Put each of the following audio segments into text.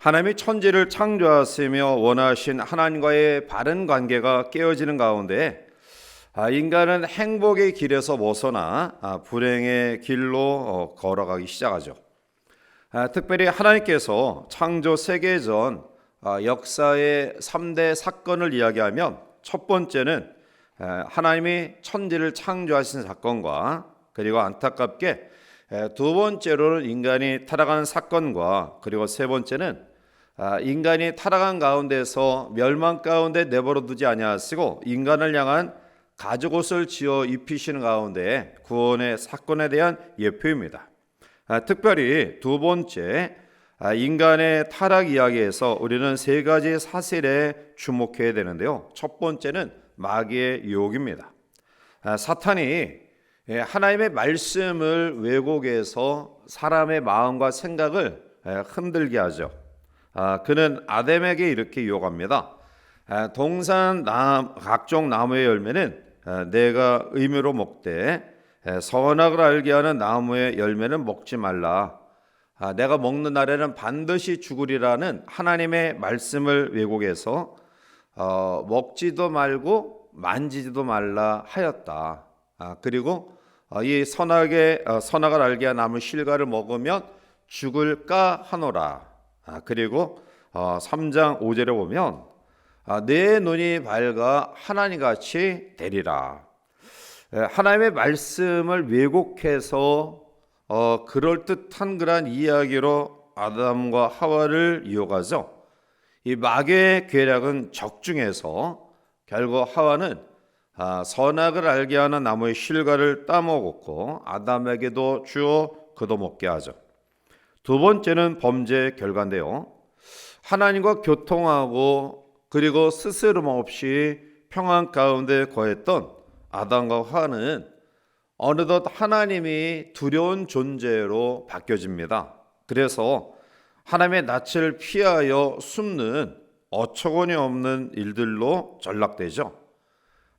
하나님이 천지를 창조하시며 원하신 하나님과의 바른 관계가 깨어지는 가운데 인간은 행복의 길에서 벗어나 불행의 길로 걸어가기 시작하죠. 특별히 하나님께서 창조 세계전 역사의 3대 사건을 이야기하면 첫 번째는 하나님이 천지를 창조하신 사건과 그리고 안타깝게 두 번째로는 인간이 타락하는 사건과 그리고 세 번째는 인간이 타락한 가운데서 멸망 가운데 내버려 두지 아니하시고 인간을 향한 가죽옷을 지어 입히시는 가운데 구원의 사건에 대한 예표입니다. 특별히 두 번째 인간의 타락 이야기에서 우리는 세 가지 사실에 주목해야 되는데요. 첫 번째는 마귀의 유혹입니다. 사탄이 하나님의 말씀을 왜곡해서 사람의 마음과 생각을 흔들게 하죠. 그는 아담에게 이렇게 유혹합니다. 동산 각종 나무의 열매는 내가 의미로 먹되 선악을 알게 하는 나무의 열매는 먹지 말라. 내가 먹는 날에는 반드시 죽으리라는 하나님의 말씀을 왜곡해서 먹지도 말고 만지지도 말라 하였다. 그리고 이 선악을 알게 한 나무 실과를 먹으면 죽을까 하노라. 그리고 3장 5절에 보면 내 눈이 밝아 하나님같이 되리라. 하나님의 말씀을 왜곡해서 그럴듯한 그런 이야기로 아담과 하와를 유혹하죠. 이 마귀의 계략은 적중해서 결국 하와는 선악을 알게 하는 나무의 실과를 따먹었고 아담에게도 주어 그도 먹게 하죠. 두 번째는 범죄의 결과인데요. 하나님과 교통하고 그리고 스스럼 없이 평안 가운데 거했던 아담과 하와는 어느덧 하나님이 두려운 존재로 바뀌어집니다. 그래서 하나님의 낯을 피하여 숨는 어처구니 없는 일들로 전락되죠.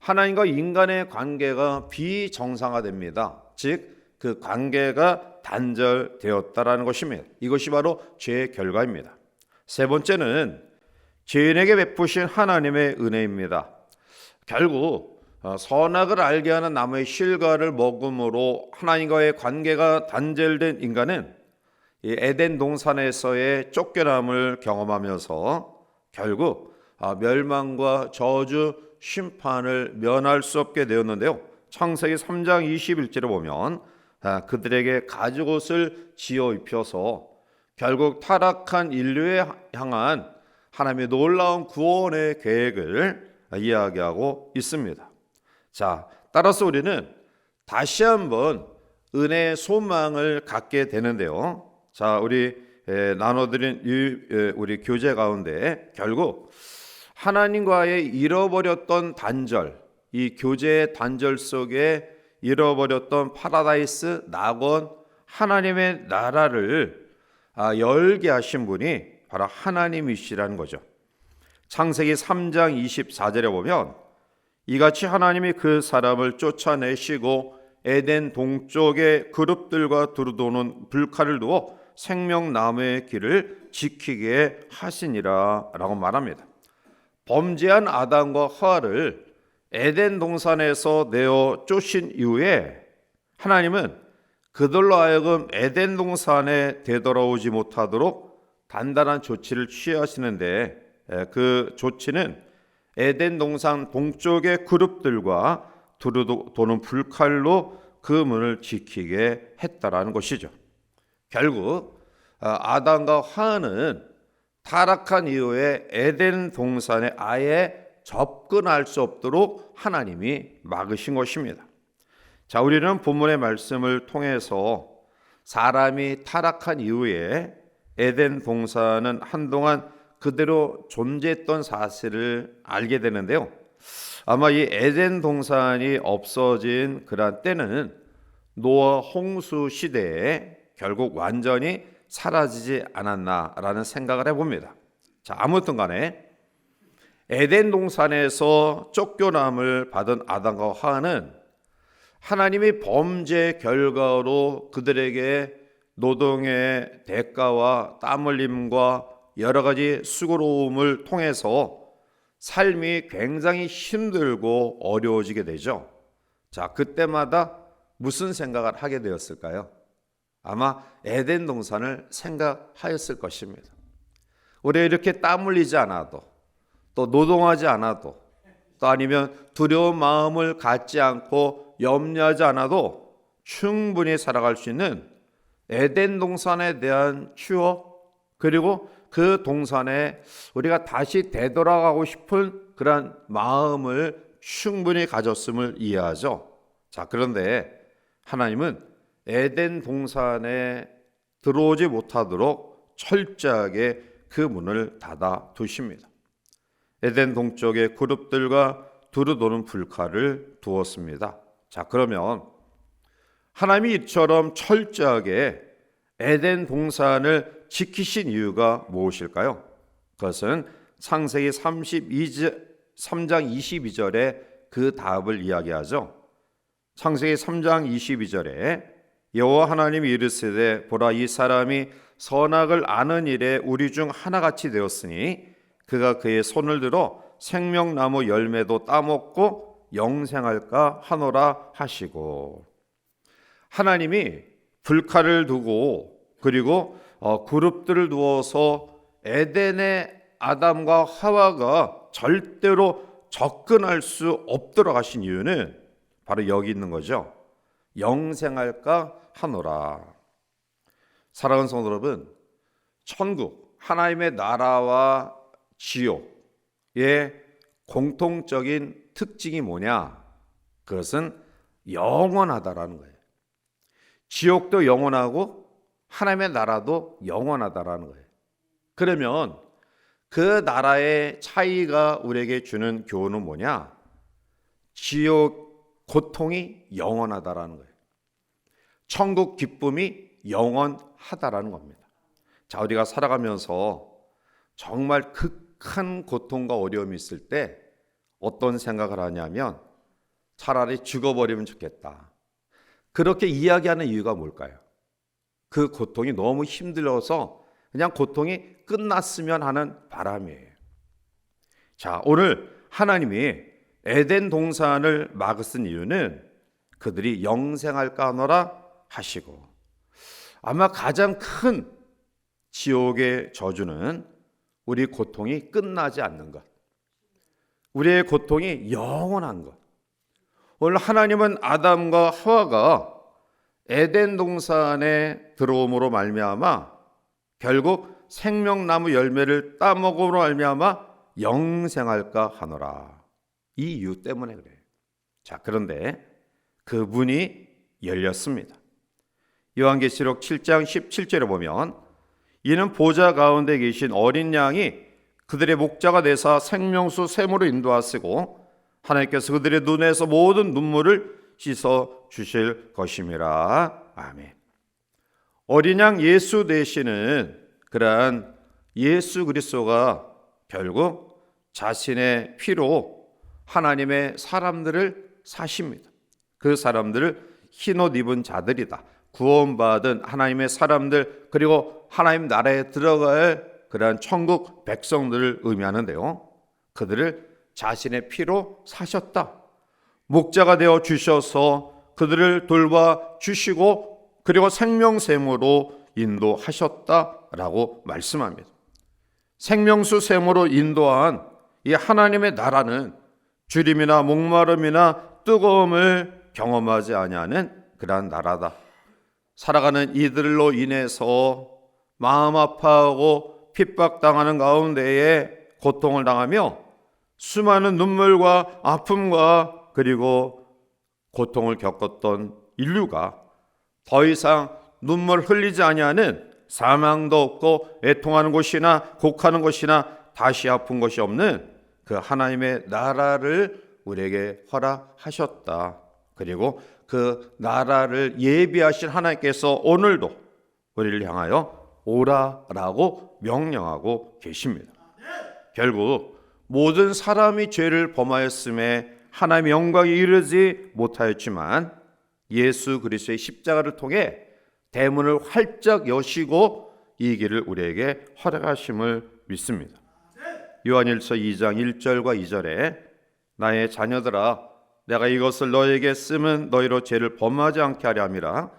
하나님과 인간의 관계가 비정상화됩니다. 즉 그 관계가 단절되었다라는 것입니다. 이것이 바로 죄의 결과입니다. 세 번째는 죄인에게 베푸신 하나님의 은혜입니다. 결국 선악을 알게 하는 나무의 실과를 먹음으로 하나님과의 관계가 단절된 인간은 이 에덴 동산에서의 쫓겨남을 경험하면서 결국 멸망과 저주, 심판을 면할 수 없게 되었는데요. 창세기 3장 21절에 보면 그들에게 가죽옷을 지어 입혀서 결국 타락한 인류에 향한 하나님의 놀라운 구원의 계획을 이야기하고 있습니다. 자, 따라서 우리는 다시 한번 은혜의 소망을 갖게 되는데요. 자, 우리 나눠드린 우리 교재 가운데 결국 하나님과의 잃어버렸던 단절, 이 교제의 단절 속에 잃어버렸던 파라다이스 낙원 하나님의 나라를 열게 하신 분이 바로 하나님이시라는 거죠. 창세기 3장 24절에 보면 이같이 하나님이 그 사람을 쫓아내시고 에덴 동쪽의 그룹들과 두루도는 불칼을 두어 생명나무의 길을 지키게 하시니라 라고 말합니다. 범죄한 아담과 하와를 에덴 동산에서 내어 쫓으신 이후에 하나님은 그들로 하여금 에덴 동산에 되돌아오지 못하도록 단단한 조치를 취하시는데 그 조치는 에덴 동산 동쪽의 그룹들과 두루도는 불칼로 그 문을 지키게 했다라는 것이죠. 결국 아담과 하와는 타락한 이후에 에덴 동산에 아예 접근할 수 없도록 하나님이 막으신 것입니다. 자, 우리는 본문의 말씀을 통해서 사람이 타락한 이후에 에덴 동산은 한동안 그대로 존재했던 사실을 알게 되는데요. 아마 이 에덴 동산이 없어진 그런 때는 노아 홍수 시대에 결국 완전히 사라지지 않았나라는 생각을 해봅니다. 자, 아무튼 간에 에덴 동산에서 쫓겨남을 받은 아담과 하와는 하나님이 범죄 결과로 그들에게 노동의 대가와 땀 흘림과 여러 가지 수고로움을 통해서 삶이 굉장히 힘들고 어려워지게 되죠. 자, 그때마다 무슨 생각을 하게 되었을까요? 아마 에덴 동산을 생각하였을 것입니다. 우리가 이렇게 땀 흘리지 않아도, 또 노동하지 않아도, 또 아니면 두려운 마음을 갖지 않고 염려하지 않아도 충분히 살아갈 수 있는 에덴 동산에 대한 추억, 그리고 그 동산에 우리가 다시 되돌아가고 싶은 그런 마음을 충분히 가졌음을 이해하죠. 자, 그런데 하나님은 에덴 동산에 들어오지 못하도록 철저하게 그 문을 닫아 두십니다. 에덴 동쪽에 그룹들과 두루 도는 불칼을 두었습니다. 자, 그러면 하나님이 이처럼 철저하게 에덴 동산을 지키신 이유가 무엇일까요? 그것은 창세기 3장 22절에 그 답을 이야기하죠. 창세기 3장 22절에 여호와 하나님이 이르시되 보라 이 사람이 선악을 아는 일에 우리 중 하나같이 되었으니 그가 그의 손을 들어 생명나무 열매도 따먹고 영생할까 하노라 하시고, 하나님이 불칼을 두고 그리고 그룹들을 두어서 에덴의 아담과 하와가 절대로 접근할 수 없도록 하신 이유는 바로 여기 있는 거죠. 영생할까 하노라. 사랑하는 성도 여러분, 천국, 하나님의 나라와 지옥의 공통적인 특징이 뭐냐? 그것은 영원하다라는 거예요. 지옥도 영원하고 하나님의 나라도 영원하다라는 거예요. 그러면 그 나라의 차이가 우리에게 주는 교훈은 뭐냐? 지옥 고통이 영원하다라는 거예요. 천국 기쁨이 영원하다라는 겁니다. 자, 우리가 살아가면서 정말 극한 고통과 어려움이 있을 때 어떤 생각을 하냐면 차라리 죽어버리면 좋겠다. 그렇게 이야기하는 이유가 뭘까요? 그 고통이 너무 힘들어서 그냥 고통이 끝났으면 하는 바람이에요. 자, 오늘 하나님이 에덴 동산을 막으신 이유는 그들이 영생할까 하노라 하시고, 아마 가장 큰 지옥의 저주는 우리 고통이 끝나지 않는 것, 우리의 고통이 영원한 것. 오늘 하나님은 아담과 하와가 에덴 동산에 들어옴으로 말미암아 결국 생명나무 열매를 따먹음으로 말미암아 영생할까 하노라. 이 이유 때문에 그래요. 자, 그런데 그 문이 열렸습니다. 요한계시록 7장 17절에 보면 이는 보좌 가운데 계신 어린 양이 그들의 목자가 되사 생명수 샘으로 인도하시고 하나님께서 그들의 눈에서 모든 눈물을 씻어 주실 것임이라. 아멘. 어린 양 예수 되시는 그러한 예수 그리스도가 결국 자신의 피로 하나님의 사람들을 사십니다. 그 사람들을 흰옷 입은 자들이다. 구원받은 하나님의 사람들, 그리고 하나님 나라에 들어갈 그러한 천국 백성들을 의미하는데요, 그들을 자신의 피로 사셨다. 목자가 되어 주셔서 그들을 돌봐 주시고 그리고 생명샘으로 인도하셨다라고 말씀합니다. 생명수 샘으로 인도한 이 하나님의 나라는 주림이나 목마름이나 뜨거움을 경험하지 아니하는 그러한 나라다. 살아가는 이들로 인해서 마음 아파하고 핍박당하는 가운데에 고통을 당하며 수많은 눈물과 아픔과 그리고 고통을 겪었던 인류가 더 이상 눈물 흘리지 아니하는 사망도 없고 애통하는 곳이나 곡하는 곳이나 다시 아픈 것이 없는 그 하나님의 나라를 우리에게 허락하셨다. 그리고 그 나라를 예비하신 하나님께서 오늘도 우리를 향하여 오라라고 명령하고 계십니다. 결국 모든 사람이 죄를 범하였음에 하나님의 영광에 이르지 못하였지만 예수 그리스도의 십자가를 통해 대문을 활짝 여시고 이 길을 우리에게 허락하심을 믿습니다. 요한일서 2장 1절과 2절에 나의 자녀들아 내가 이것을 너에게 쓰면 너희로 죄를 범하지 않게 하려 함이라.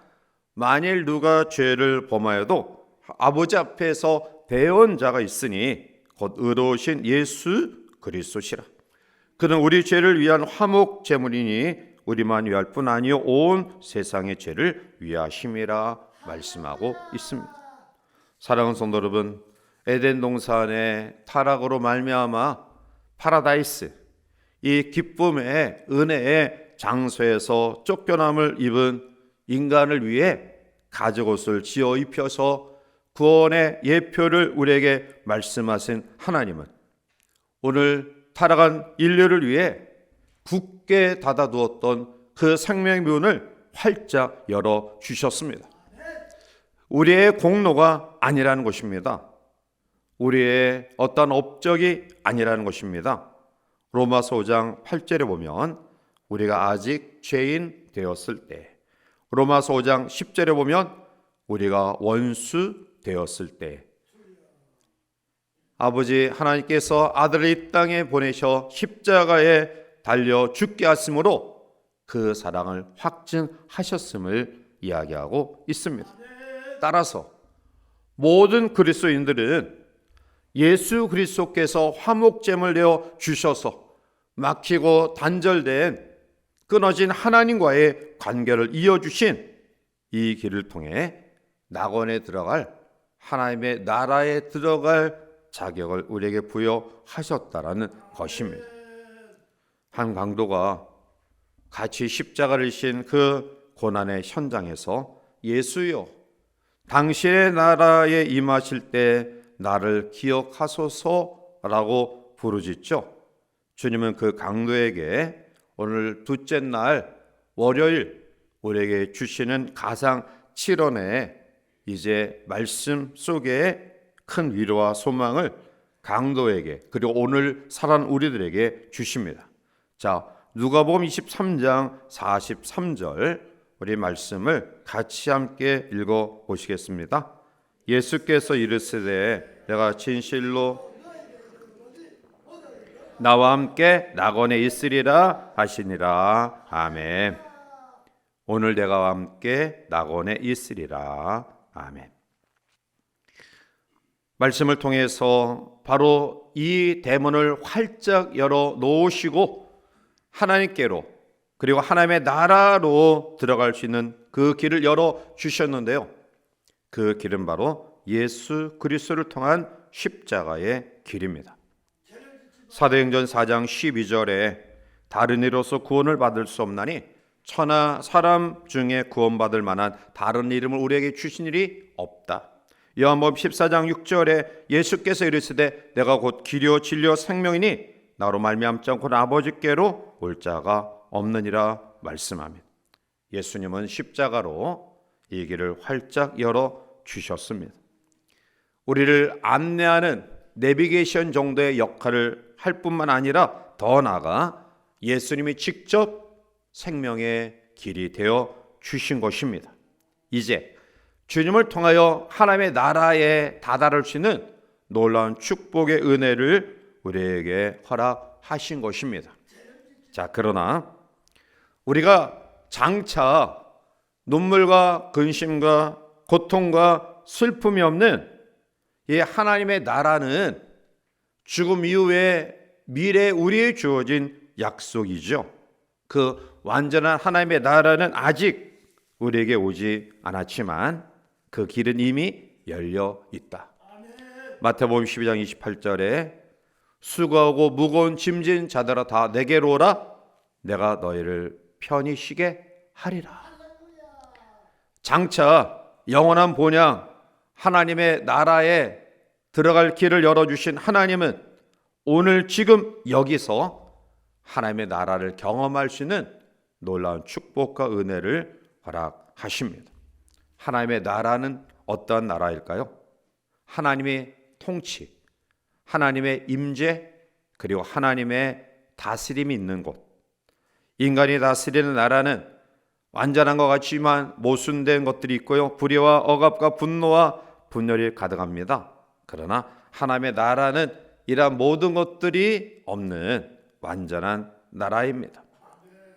만일 누가 죄를 범하여도 아버지 앞에서 대언 자가 있으니 곧 의로우신 예수 그리스도시라. 그는 우리 죄를 위한 화목 제물이니 우리만 위할 뿐 아니요 온 세상의 죄를 위하심이라 말씀하고 있습니다. 사랑하는 성도 여러분, 에덴 동산의 타락으로 말미암아 파라다이스, 이 기쁨의 은혜의 장소에서 쫓겨남을 입은 인간을 위해 가죽옷을 지어 입혀서 구원의 예표를 우리에게 말씀하신 하나님은 오늘 타락한 인류를 위해 굳게 닫아두었던 그 생명의 문을 활짝 열어주셨습니다. 우리의 공로가 아니라는 것입니다. 우리의 어떤 업적이 아니라는 것입니다. 로마서 5장 8절에 보면 우리가 아직 죄인 되었을 때, 로마서 5장 10절에 보면 우리가 원수 되었을 때, 아버지 하나님께서 아들을 이 땅에 보내셔 십자가에 달려 죽게 하심으로 그 사랑을 확증하셨음을 이야기하고 있습니다. 따라서 모든 그리스도인들은 예수 그리스도께서 화목제물 내어 주셔서 막히고 단절된 끊어진 하나님과의 관계를 이어주신 이 길을 통해 낙원에 들어갈, 하나님의 나라에 들어갈 자격을 우리에게 부여하셨다라는 것입니다. 한 강도가 같이 십자가를 진 그 고난의 현장에서 예수여 당신의 나라에 임하실 때 나를 기억하소서라고 부르짖죠. 주님은 그 강도에게 오늘 둘째 날 월요일 우리에게 주시는 가상 7원에 이제 말씀 속에 큰 위로와 소망을 강도에게 그리고 오늘 살아난 우리들에게 주십니다. 자, 누가복음 23장 43절 우리 말씀을 같이 함께 읽어 보시겠습니다. 예수께서 이르시되 내가 진실로 나와 함께 낙원에 있으리라 하시니라. 아멘. 오늘 내가 함께 낙원에 있으리라. 아멘. 말씀을 통해서 바로 이 대문을 활짝 열어 놓으시고 하나님께로 그리고 하나님의 나라로 들어갈 수 있는 그 길을 열어 주셨는데요. 그 길은 바로 예수 그리스도를 통한 십자가의 길입니다. 사도행전 4장 12절에 다른 이로서 구원을 받을 수 없나니 천하 사람 중에 구원받을 만한 다른 이름을 우리에게 주신 일이 없다. 요한복음 14장 6절에 예수께서 이르시되 내가 곧 길이요 진리요 생명이니 나로 말미암지 않고는 아버지께로 올 자가 없느니라 말씀합니다. 예수님은 십자가로 이 길을 활짝 열어 주셨습니다. 우리를 안내하는 내비게이션 정도의 역할을 할 뿐만 아니라 더 나아가 예수님이 직접 생명의 길이 되어 주신 것입니다. 이제 주님을 통하여 하나님의 나라에 다다를 수 있는 놀라운 축복의 은혜를 우리에게 허락하신 것입니다. 자, 그러나 우리가 장차 눈물과 근심과 고통과 슬픔이 없는 이 하나님의 나라는 죽음 이후에 미래 우리에 주어진 약속이죠. 그 완전한 하나님의 나라는 아직 우리에게 오지 않았지만 그 길은 이미 열려 있다. 마태복음 12장 28절에 수고하고 무거운 짐진 자들아 다 내게로 오라 내가 너희를 편히 쉬게 하리라. 장차 영원한 본향 하나님의 나라에 들어갈 길을 열어주신 하나님은 오늘 지금 여기서 하나님의 나라를 경험할 수 있는 놀라운 축복과 은혜를 허락하십니다. 하나님의 나라는 어떠한 나라일까요? 하나님의 통치, 하나님의 임재, 그리고 하나님의 다스림이 있는 곳. 인간이 다스리는 나라는 완전한 것 같지만 모순된 것들이 있고요. 불의와 억압과 분노와 분열이 가득합니다. 그러나 하나님의 나라는 이러한 모든 것들이 없는 완전한 나라입니다.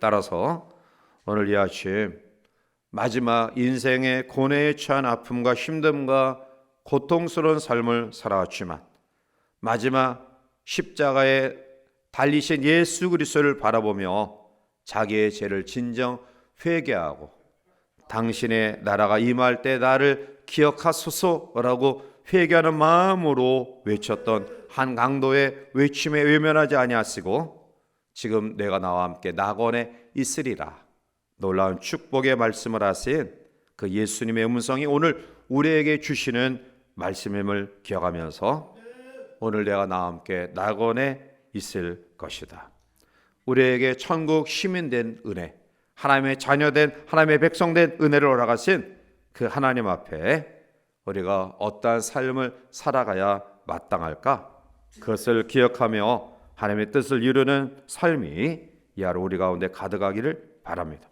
따라서 오늘 이 아침 마지막 인생의 고뇌에 처한 아픔과 힘듦과 고통스러운 삶을 살아왔지만 마지막 십자가에 달리신 예수 그리스도를 바라보며 자기의 죄를 진정 회개하고 당신의 나라가 임할 때 나를 기억하소서라고 회개하는 마음으로 외쳤던 한 강도의 외침에 외면하지 아니하시고 지금 내가 나와 함께 낙원에 있으리라 놀라운 축복의 말씀을 하신 그 예수님의 음성이 오늘 우리에게 주시는 말씀임을 기억하면서 오늘 내가 나와 함께 낙원에 있을 것이다. 우리에게 천국 시민된 은혜, 하나님의 자녀된 하나님의 백성된 은혜를 허락하신 그 하나님 앞에 우리가 어떠한 삶을 살아가야 마땅할까? 그것을 기억하며 하나님의 뜻을 이루는 삶이 이 하루 우리 가운데 가득하기를 바랍니다.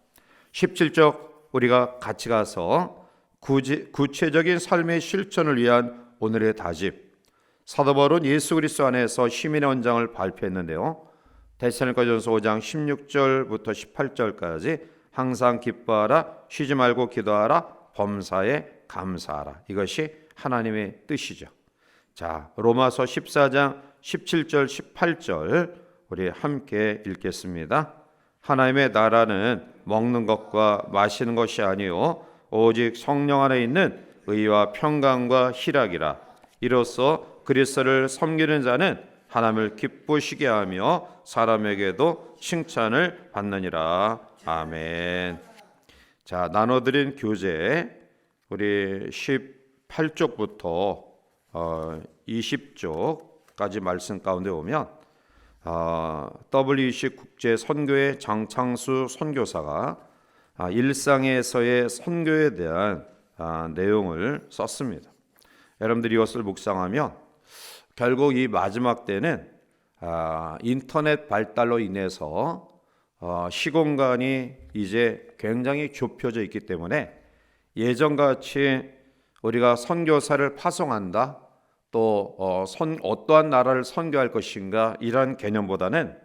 17절 우리가 같이 가서 구체적인 삶의 실천을 위한 오늘의 다짐, 사도 바울은 예수 그리스도 안에서 시민의 언장을 발표했는데요. 데살로니가전서 5장 16절부터 18절까지 항상 기뻐하라, 쉬지 말고 기도하라, 범사에 감사하라. 이것이 하나님의 뜻이죠. 자, 로마서 14장 17절 18절 우리 함께 읽겠습니다. 하나님의 나라는 먹는 것과 마시는 것이 아니요 오직 성령 안에 있는 의와 평강과 희락이라. 이로써 그리스도를 섬기는 자는 하나님을 기쁘시게 하며 사람에게도 칭찬을 받느니라. 아멘. 자, 나눠드린 교재 우리 18쪽부터 20쪽까지 말씀 가운데 오면 WEC 국제 선교회 장창수 선교사가 일상에서의 선교에 대한 내용을 썼습니다. 여러분들이 이것을 묵상하면 결국 이 마지막 때는 인터넷 발달로 인해서 시공간이 이제 굉장히 좁혀져 있기 때문에 예전같이 우리가 선교사를 파송한다 또 어떠한 나라를 선교할 것인가 이런 개념보다는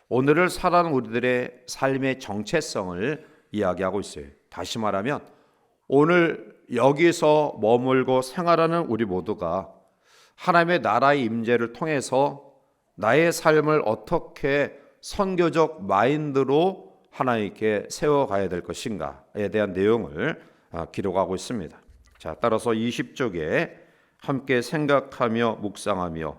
오늘을 살아가는 우리들의 삶의 정체성을 이야기하고 있어요. 다시 말하면 오늘 여기서 머물고 생활하는 우리 모두가 하나님의 나라의 임재를 통해서 나의 삶을 어떻게 선교적 마인드로 하나님께 세워가야 될 것인가에 대한 내용을 기록하고 있습니다. 자, 따라서 20쪽에 함께 생각하며 묵상하며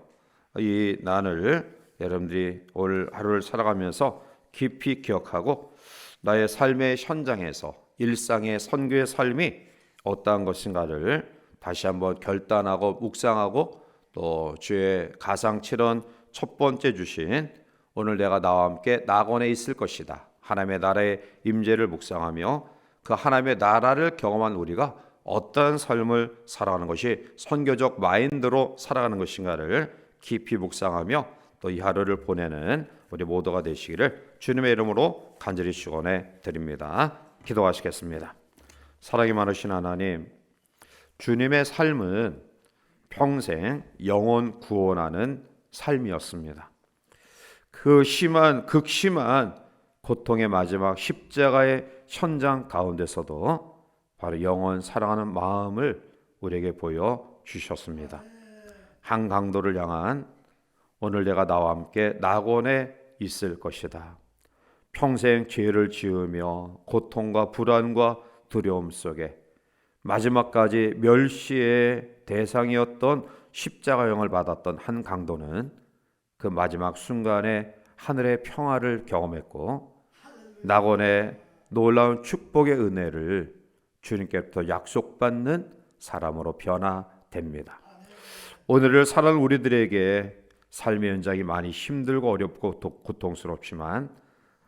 이 난을 여러분들이 올 하루를 살아가면서 깊이 기억하고 나의 삶의 현장에서 일상의 선교의 삶이 어떠한 것인가를 다시 한번 결단하고 묵상하고 또 주의 가상칠언 첫 번째 주신 오늘 내가 나와 함께 낙원에 있을 것이다. 하나님의 나라의 임재를 묵상하며 그 하나님의 나라를 경험한 우리가 어떤 삶을 살아가는 것이 선교적 마인드로 살아가는 것인가를 깊이 묵상하며 또 이 하루를 보내는 우리 모두가 되시기를 주님의 이름으로 간절히 축원해 드립니다. 기도하시겠습니다. 사랑이 많으신 하나님, 주님의 삶은 평생 영혼 구원하는 삶이었습니다. 그 극심한 고통의 마지막 십자가의 현장 가운데서도 바로 영원 사랑하는 마음을 우리에게 보여주셨습니다. 한 강도를 향한 오늘 내가 나와 함께 낙원에 있을 것이다. 평생 죄를 지으며 고통과 불안과 두려움 속에 마지막까지 멸시의 대상이었던 십자가형을 받았던 한 강도는 그 마지막 순간에 하늘의 평화를 경험했고 낙원의 놀라운 축복의 은혜를 주님께부터 약속받는 사람으로 변화됩니다. 오늘을 살아가는 우리들에게 삶의 현장이 많이 힘들고 어렵고 고통스럽지만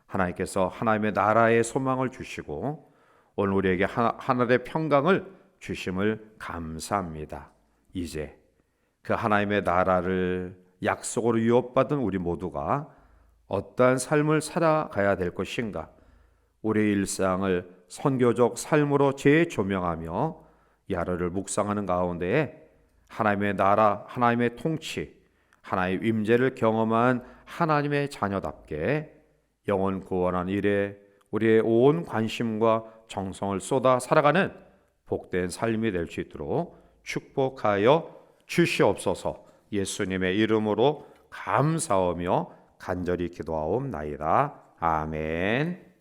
하나님께서 하나님의 나라의 소망을 주시고 오늘 우리에게 하늘의 평강을 주심을 감사합니다. 이제 그 하나님의 나라를 약속으로 유업받은 우리 모두가 어떠한 삶을 살아가야 될 것인가, 우리의 일상을 선교적 삶으로 재조명하며 이 하루를 묵상하는 가운데에 하나님의 나라, 하나님의 통치, 하나님의 임재를 경험한 하나님의 자녀답게 영혼 구원한 일에 우리의 온 관심과 정성을 쏟아 살아가는 복된 삶이 될 수 있도록 축복하여 주시옵소서. 예수님의 이름으로 감사하며 간절히 기도하옵나이다. 아멘.